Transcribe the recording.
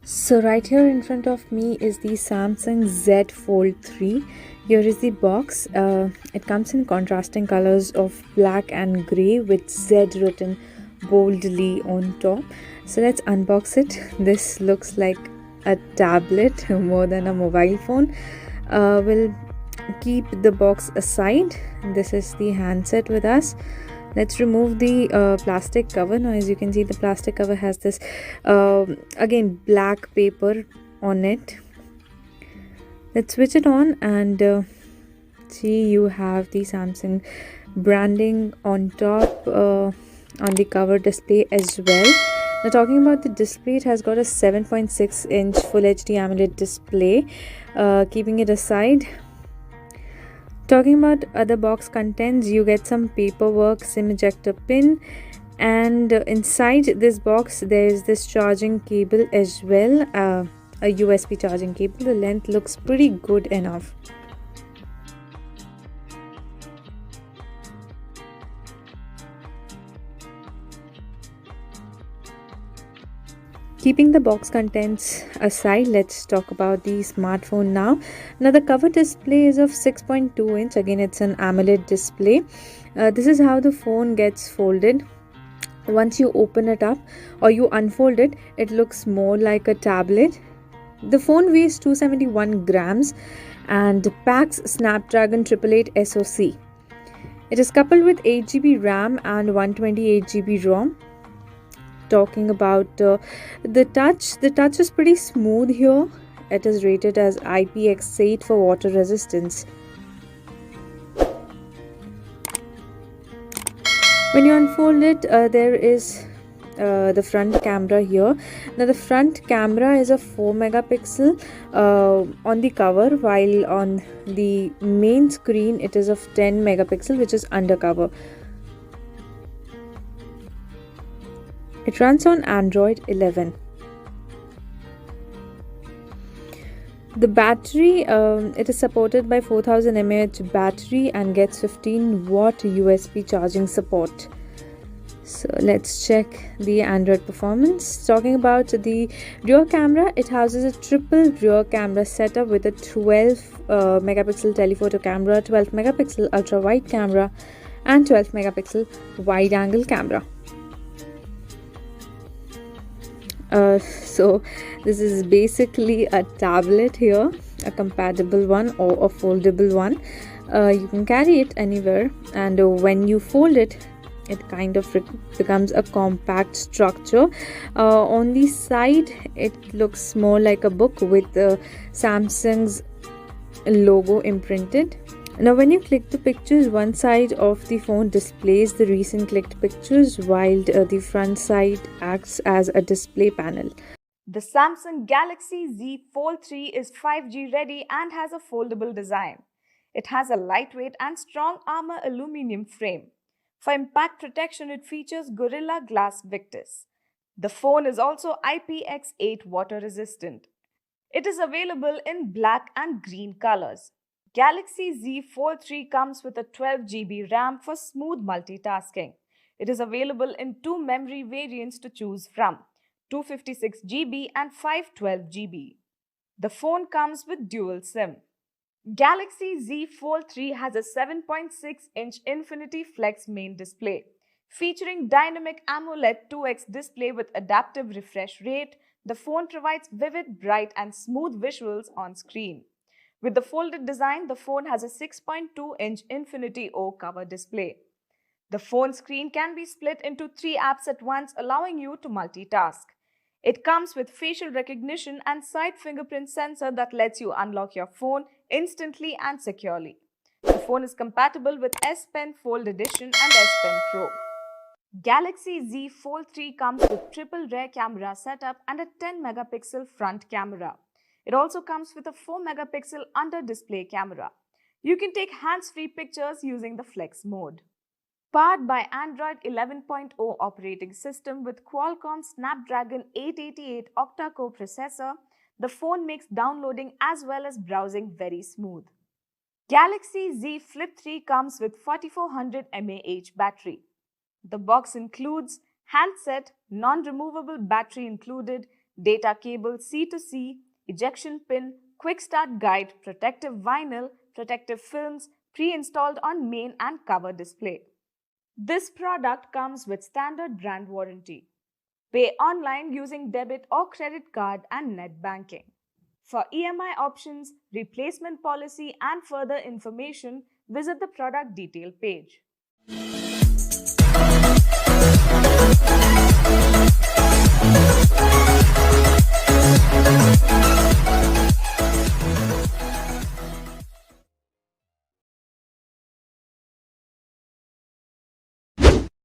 So right here in front of me is the Samsung Z Fold 3. Here is the box. It comes in contrasting colors of black and grey with Z written boldly on top. So let's unbox it. This looks like a tablet more than a mobile phone. We'll keep the box aside. This is the handset with us. Let's remove the plastic cover. Now as you can see, the plastic cover has this again black paper on it. Let's switch it on and see, you have the Samsung branding on top on the cover display as well. Now talking about the display, it has got a 7.6 inch Full HD AMOLED display. Keeping it aside, talking about other box contents, you get some paperwork, SIM ejector pin, and inside this box there is this charging cable as well, a USB charging cable. The length looks pretty good enough. Keeping the box contents aside, let's talk about the smartphone now. Now the cover display is of 6.2 inch. Again, it's an AMOLED display. This is how the phone gets folded. Once you open it up or you unfold it, it looks more like a tablet. The phone weighs 271 grams and packs Snapdragon 888 SoC. It is coupled with 8 GB RAM and 128 GB ROM. Talking about the touch is pretty smooth here. It is rated as IPX8 for water resistance. When you unfold it, there is the front camera here. Now the front camera is a 4 megapixel on the cover, while on the main screen it is of 10 megapixel, which is undercover. It runs on Android 11. The battery, it is supported by 4000 mAh battery and gets 15 watt USB charging support. So let's check the Android performance. Talking about the rear camera, it houses a triple rear camera setup with a 12 megapixel telephoto camera, 12 megapixel ultra wide camera, and 12 megapixel wide angle camera. So this is basically a tablet here, a compatible one or a foldable one. You can carry it anywhere, and when you fold it, it kind of becomes a compact structure. On the side, it looks more like a book with Samsung's logo imprinted. Now when you click the pictures, one side of the phone displays the recent clicked pictures, while the front side acts as a display panel. The Samsung Galaxy Z Fold 3 is 5G ready and has a foldable design. It has a lightweight and strong armor aluminum frame. For impact protection, it features Gorilla Glass Victus. The phone is also IPX8 water resistant. It is available in black and green colors. Galaxy Z Fold 3 comes with a 12 GB RAM for smooth multitasking. It is available in two memory variants to choose from, 256 GB and 512 GB. The phone comes with dual SIM. Galaxy Z Fold 3 has a 7.6-inch Infinity Flex main display. Featuring dynamic AMOLED 2x display with adaptive refresh rate, the phone provides vivid, bright and smooth visuals on screen. With the folded design, the phone has a 6.2-inch Infinity O cover display. The phone screen can be split into 3 apps at once, allowing you to multitask. It comes with facial recognition and side fingerprint sensor that lets you unlock your phone instantly and securely. The phone is compatible with S Pen Fold Edition and S Pen Pro. Galaxy Z Fold 3 comes with triple rear camera setup and a 10 megapixel front camera. It also comes with a 4 megapixel under display camera. You can take hands-free pictures using the Flex mode. Powered by Android 11.0 operating system with Qualcomm Snapdragon 888 octa-core processor, the phone makes downloading as well as browsing very smooth. Galaxy Z Flip 3 comes with 4400 mAh battery. The box includes handset, non-removable battery included, data cable C to C, ejection pin, quick start guide, protective vinyl, protective films pre-installed on main and cover display. This product comes with standard brand warranty. Pay online using debit or credit card and net banking. For EMI options, replacement policy, and further information, visit the product detail page.